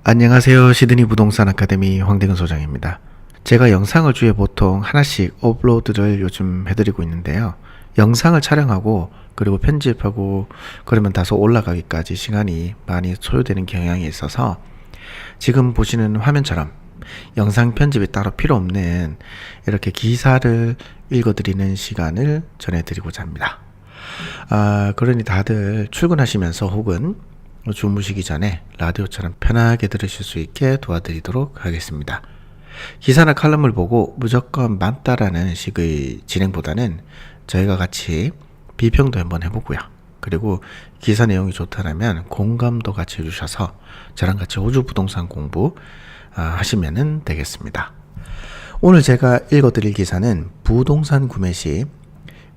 안녕하세요. 시드니 부동산 아카데미 황대근 소장입니다. 제가 영상을 주에 보통 하나씩 업로드를 요즘 해드리고 있는데요. 영상을 촬영하고 그리고 편집하고 그러면 다소 올라가기까지 시간이 많이 소요되는 경향이 있어서 지금 보시는 화면처럼 영상 편집이 따로 필요 없는 이렇게 기사를 읽어드리는 시간을 전해드리고자 합니다. 그러니 다들 출근하시면서 혹은 주무시기 전에 라디오처럼 편하게 들으실 수 있게 도와드리도록 하겠습니다. 기사나 칼럼을 보고 무조건 맞다라는 식의 진행보다는 저희가 같이 비평도 한번 해보고요. 그리고 기사 내용이 좋다면 공감도 같이 해주셔서 저랑 같이 호주 부동산 공부 하시면 되겠습니다. 오늘 제가 읽어드릴 기사는 부동산 구매 시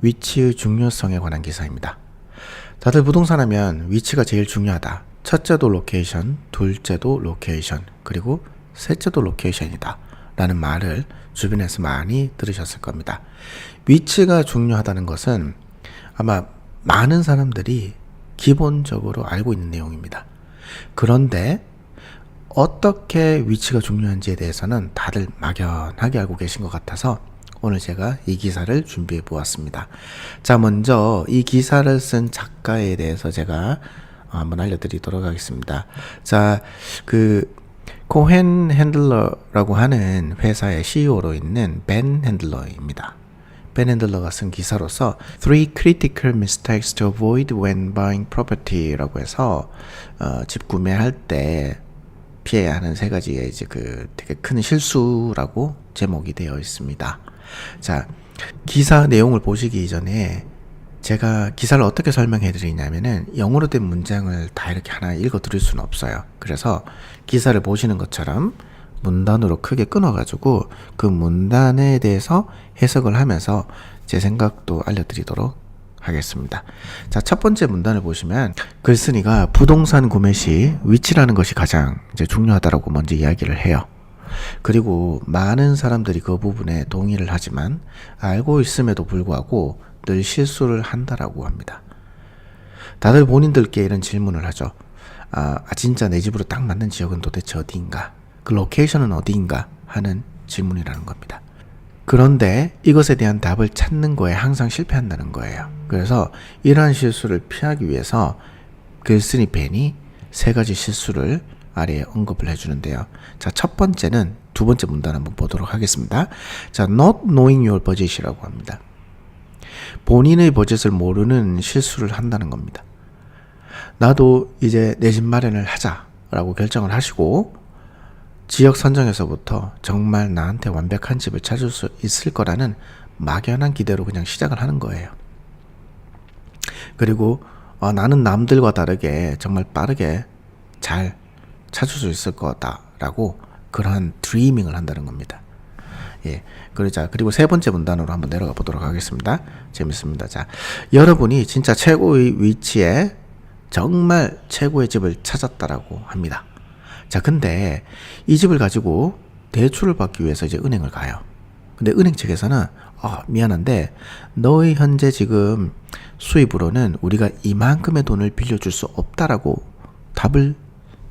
위치의 중요성에 관한 기사입니다. 다들 부동산 하면 위치가 제일 중요하다. 첫째도 로케이션, 둘째도 로케이션, 그리고 셋째도 로케이션이다 라는 말을 주변에서 많이 들으셨을 겁니다. 위치가 중요하다는 것은 아마 많은 사람들이 기본적으로 알고 있는 내용입니다. 그런데 어떻게 위치가 중요한지에 대해서는 다들 막연하게 알고 계신 것 같아서 오늘 제가 이 기사를 준비해 보았습니다. 자, 먼저 이 기사를 쓴 작가에 대해서 제가 한번 알려드리도록 하겠습니다. 자, 코헨 핸들러라고 하는 회사의 CEO로 있는 벤 핸들러입니다. 벤 핸들러가 쓴 기사로서 Three Critical Mistakes to Avoid When Buying Property라고 해서 집 구매할 때 피해야 하는 세 가지의 이제 되게 큰 실수라고 제목이 되어 있습니다. 자, 기사 내용을 보시기 전에 제가 기사를 어떻게 설명해 드리냐면은 영어로 된 문장을 다 이렇게 하나 읽어 드릴 수는 없어요. 그래서 기사를 보시는 것처럼 문단으로 크게 끊어 가지고 그 문단에 대해서 해석을 하면서 제 생각도 알려드리도록 하겠습니다. 자, 첫 번째 문단을 보시면 글쓴이가 부동산 구매 시 위치라는 것이 가장 이제 중요하다라고 먼저 이야기를 해요. 그리고 많은 사람들이 그 부분에 동의를 하지만 알고 있음에도 불구하고 늘 실수를 한다라고 합니다. 다들 본인들께 이런 질문을 하죠. 진짜 내 집으로 딱 맞는 지역은 도대체 어디인가? 그 로케이션은 어디인가? 하는 질문이라는 겁니다. 그런데 이것에 대한 답을 찾는 거에 항상 실패한다는 거예요. 그래서 이러한 실수를 피하기 위해서 글쓴이 벤이 세 가지 실수를 아래에 언급을 해주는데요. 자, 첫 번째는 두 번째 문단 한번 보도록 하겠습니다. 자, not knowing your budget이라고 합니다. 본인의 버젯을 모르는 실수를 한다는 겁니다. 나도 이제 내 집 마련을 하자라고 결정을 하시고 지역 선정에서부터 정말 나한테 완벽한 집을 찾을 수 있을 거라는 막연한 기대로 그냥 시작을 하는 거예요. 그리고 나는 남들과 다르게 정말 빠르게 잘 찾을 수 있을 거다라고 그러한 드리밍을 한다는 겁니다. 예, 그리고 세 번째 문단으로 한번 내려가 보도록 하겠습니다. 재밌습니다. 자, 여러분이 진짜 최고의 위치에 정말 최고의 집을 찾았다라고 합니다. 자, 근데 이 집을 가지고 대출을 받기 위해서 이제 은행을 가요. 근데 은행 측에서는 미안한데 너의 현재 지금 수입으로는 우리가 이만큼의 돈을 빌려줄 수 없다라고 답을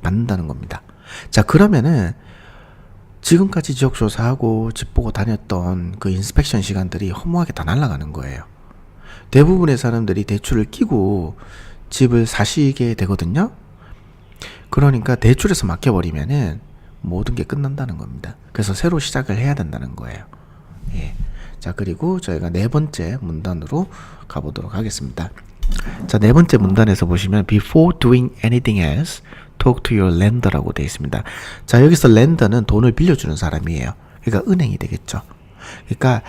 받는다는 겁니다. 자, 그러면은 지금까지 지역 조사하고 집 보고 다녔던 그 인스펙션 시간들이 허무하게 다 날아가는 거예요. 대부분의 사람들이 대출을 끼고 집을 사시게 되거든요. 그러니까 대출에서 막혀버리면은 모든 게 끝난다는 겁니다. 그래서 새로 시작을 해야 된다는 거예요. 예. 자, 그리고 저희가 네 번째 문단으로 가보도록 하겠습니다. 자, 네 번째 문단에서 보시면 Before doing anything else, talk to your lender라고 되어 있습니다. 자, 여기서 lender는 돈을 빌려주는 사람이에요. 그러니까 은행이 되겠죠. 그러니까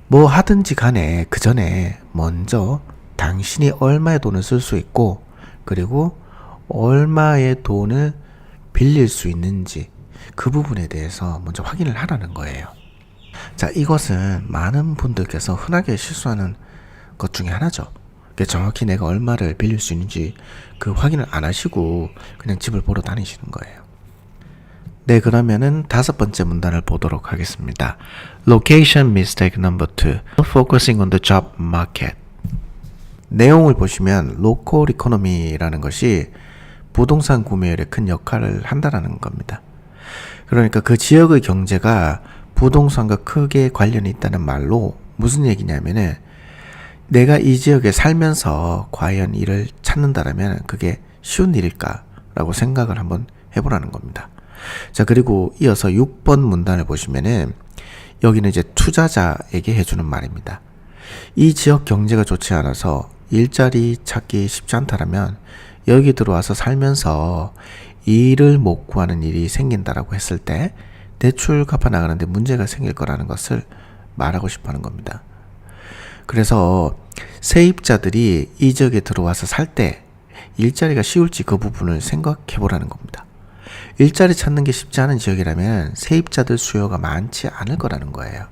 뭐 하든지 간에 그 전에 먼저 당신이 얼마의 돈을 쓸 수 있고 그리고 얼마의 돈을 빌릴 수 있는지 그 부분에 대해서 먼저 확인을 하라는 거예요. 자, 이것은 많은 분들께서 흔하게 실수하는 것 중에 하나죠. 정확히 내가 얼마를 빌릴 수 있는지 그 확인을 안 하시고 그냥 집을 보러 다니시는 거예요. 네, 그러면은 다섯 번째 문단을 보도록 하겠습니다. Location mistake number 2. Focusing on the job market. 내용을 보시면 로컬 이코노미라는 것이 부동산 구매율에 큰 역할을 한다라는 겁니다. 그러니까 그 지역의 경제가 부동산과 크게 관련이 있다는 말로 무슨 얘기냐면은 내가 이 지역에 살면서 과연 일을 찾는다라면 그게 쉬운 일일까라고 생각을 한번 해보라는 겁니다. 자, 그리고 이어서 6번 문단을 보시면은 여기는 이제 투자자에게 해주는 말입니다. 이 지역 경제가 좋지 않아서 일자리 찾기 쉽지 않다라면 여기 들어와서 살면서 일을 못 구하는 일이 생긴다라고 했을 때 대출 갚아 나가는데 문제가 생길 거라는 것을 말하고 싶어 하는 겁니다. 그래서 세입자들이 이 지역에 들어와서 살 때 일자리가 쉬울지 그 부분을 생각해 보라는 겁니다. 일자리 찾는 게 쉽지 않은 지역이라면 세입자들 수요가 많지 않을 거라는 거예요.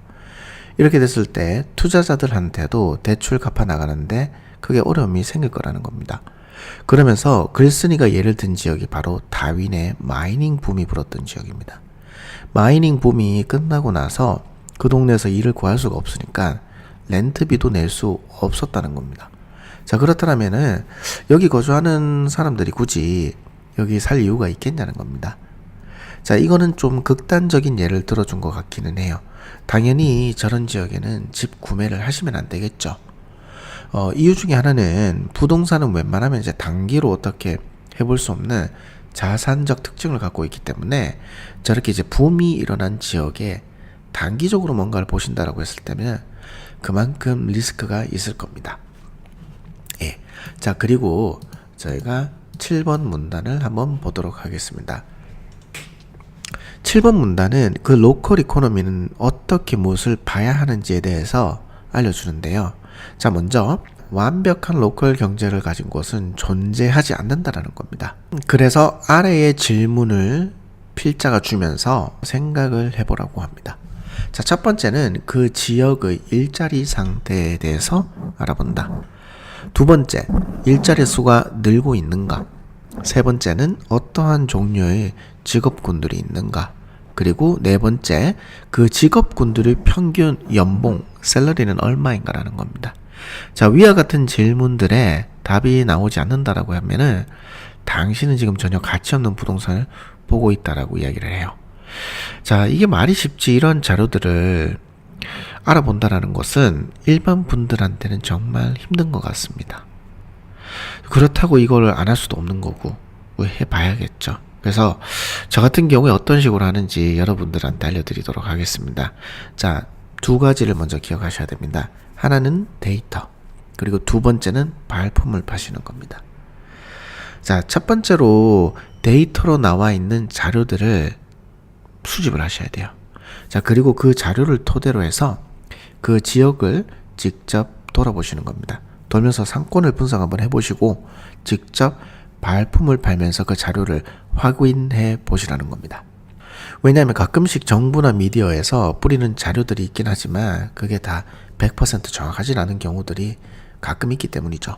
이렇게 됐을 때 투자자들한테도 대출 갚아 나가는데 크게 어려움이 생길 거라는 겁니다. 그러면서 글쓴이가 예를 든 지역이 바로 다윈의 마이닝 붐이 불었던 지역입니다. 마이닝 붐이 끝나고 나서 그 동네에서 일을 구할 수가 없으니까 렌트비도 낼 수 없었다는 겁니다. 자, 그렇다면은 여기 거주하는 사람들이 굳이 여기 살 이유가 있겠냐는 겁니다. 자, 이거는 좀 극단적인 예를 들어준 것 같기는 해요. 당연히 저런 지역에는 집 구매를 하시면 안 되겠죠. 이유 중에 하나는 부동산은 웬만하면 이제 단기로 어떻게 해볼 수 없는 자산적 특징을 갖고 있기 때문에 저렇게 이제 붐이 일어난 지역에 단기적으로 뭔가를 보신다라고 했을 때면 그만큼 리스크가 있을 겁니다. 예. 자, 그리고 저희가 7번 문단을 한번 보도록 하겠습니다. 7번 문단은 그 로컬 이코노미는 어떻게 무엇을 봐야 하는지에 대해서 알려주는데요. 자, 먼저 완벽한 로컬 경제를 가진 곳은 존재하지 않는다라는 겁니다. 그래서 아래의 질문을 필자가 주면서 생각을 해보라고 합니다. 자, 첫 번째는 그 지역의 일자리 상태에 대해서 알아본다. 두 번째, 일자리 수가 늘고 있는가? 세 번째는 어떠한 종류의 직업군들이 있는가? 그리고 네 번째, 그 직업군들의 평균 연봉, 샐러리는 얼마인가라는 겁니다. 자, 위와 같은 질문들에 답이 나오지 않는다라고 하면은 당신은 지금 전혀 가치 없는 부동산을 보고 있다라고 이야기를 해요. 자, 이게 말이 쉽지 이런 자료들을 알아본다라는 것은 일반 분들한테는 정말 힘든 것 같습니다. 그렇다고 이걸 안 할 수도 없는 거고 해봐야겠죠. 그래서 저 같은 경우에 어떤 식으로 하는지 여러분들한테 알려드리도록 하겠습니다. 자, 두 가지를 먼저 기억하셔야 됩니다. 하나는 데이터, 그리고 두 번째는 발품을 파시는 겁니다. 자, 첫 번째로 데이터로 나와 있는 자료들을 수집을 하셔야 돼요. 자, 그리고 그 자료를 토대로 해서 그 지역을 직접 돌아보시는 겁니다. 돌면서 상권을 분석 한번 해보시고 직접 발품을 팔면서 그 자료를 확인해 보시라는 겁니다. 왜냐하면 가끔씩 정부나 미디어에서 뿌리는 자료들이 있긴 하지만 그게 다 100% 정확하진 않은 경우들이 가끔 있기 때문이죠.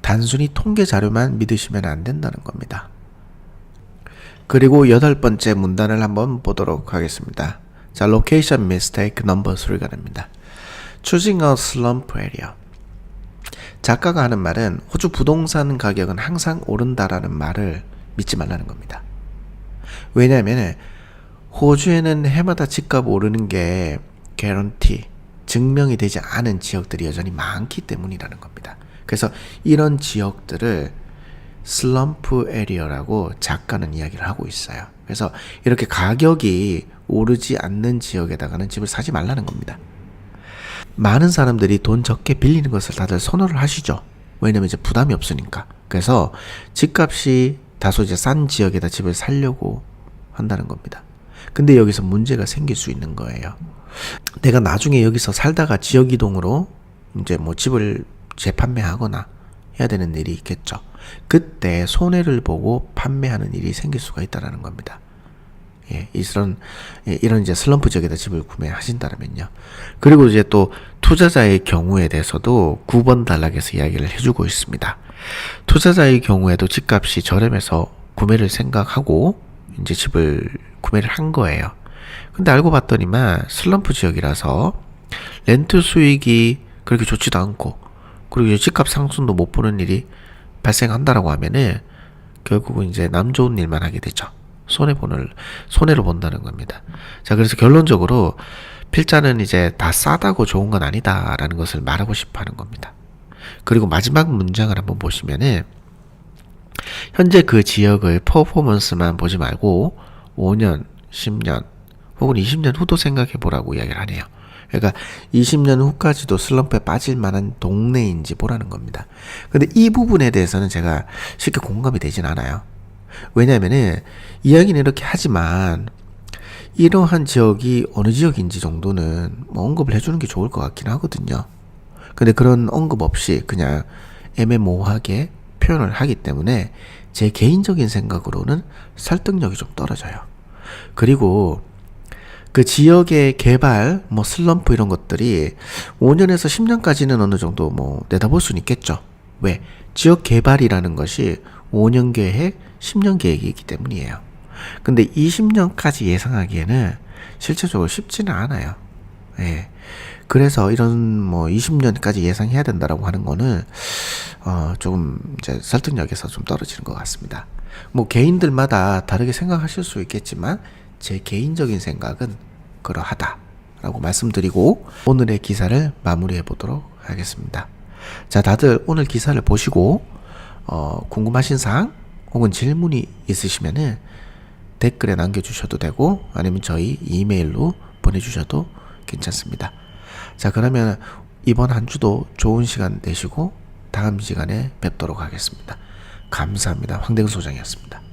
단순히 통계 자료만 믿으시면 안 된다는 겁니다. 그리고 8번째 문단을 한번 보도록 하겠습니다. 자, Location Mistake Number 3가 됩니다. Choosing a slump area. 작가가 하는 말은 호주 부동산 가격은 항상 오른다라는 말을 믿지 말라는 겁니다. 왜냐하면 호주에는 해마다 집값 오르는 게 개런티, 증명이 되지 않은 지역들이 여전히 많기 때문이라는 겁니다. 그래서 이런 지역들을 슬럼프 에리어라고 작가는 이야기를 하고 있어요. 그래서 이렇게 가격이 오르지 않는 지역에다가는 집을 사지 말라는 겁니다. 많은 사람들이 돈 적게 빌리는 것을 다들 선호를 하시죠. 왜냐면 이제 부담이 없으니까. 그래서 집값이 다소 이제 싼 지역에다 집을 살려고 한다는 겁니다. 근데 여기서 문제가 생길 수 있는 거예요. 내가 나중에 여기서 살다가 지역 이동으로 이제 뭐 집을 재판매하거나 해야 되는 일이 있겠죠. 그때 손해를 보고 판매하는 일이 생길 수가 있다라는 겁니다. 이런 이제 슬럼프 지역에다 집을 구매하신다면요. 그리고 이제 또 투자자의 경우에 대해서도 9번 단락에서 이야기를 해주고 있습니다. 투자자의 경우에도 집값이 저렴해서 구매를 생각하고 이제 집을 구매를 한 거예요. 근데 알고 봤더니만 슬럼프 지역이라서 렌트 수익이 그렇게 좋지도 않고 그리고 이제 집값 상승도 못 보는 일이 발생한다라고 하면은 결국은 이제 남 좋은 일만 하게 되죠. 손해로 본다는 겁니다. 자, 그래서 결론적으로 필자는 이제 다 싸다고 좋은 건 아니다라는 것을 말하고 싶어 하는 겁니다. 그리고 마지막 문장을 한번 보시면은 현재 그 지역의 퍼포먼스만 보지 말고 5년, 10년 혹은 20년 후도 생각해 보라고 이야기를 하네요. 그러니까 20년 후까지도 슬럼프에 빠질 만한 동네인지 보라는 겁니다. 근데 이 부분에 대해서는 제가 쉽게 공감이 되진 않아요. 왜냐면은 이야기는 이렇게 하지만 이러한 지역이 어느 지역인지 정도는 뭐 언급을 해주는 게 좋을 것 같긴 하거든요. 근데 그런 언급 없이 그냥 애매모호하게 표현을 하기 때문에 제 개인적인 생각으로는 설득력이 좀 떨어져요. 그리고 그 지역의 개발, 뭐 슬럼프 이런 것들이 5년에서 10년까지는 어느 정도 뭐 내다볼 수는 있겠죠. 왜? 지역 개발이라는 것이 5년 계획, 10년 계획이기 때문이에요. 근데 20년까지 예상하기에는 실질적으로 쉽지는 않아요. 예. 그래서 이런 뭐 20년까지 예상해야 된다라고 하는 거는 조금 이제 설득력에서 좀 떨어지는 것 같습니다. 뭐 개인들마다 다르게 생각하실 수 있겠지만 제 개인적인 생각은 그러하다라고 말씀드리고 오늘의 기사를 마무리해 보도록 하겠습니다. 자, 다들 오늘 기사를 보시고 궁금하신 사항 혹은 질문이 있으시면은 댓글에 남겨주셔도 되고 아니면 저희 이메일로 보내주셔도 괜찮습니다. 자, 그러면 이번 한 주도 좋은 시간 되시고 다음 시간에 뵙도록 하겠습니다. 감사합니다. 황대근 소장이었습니다.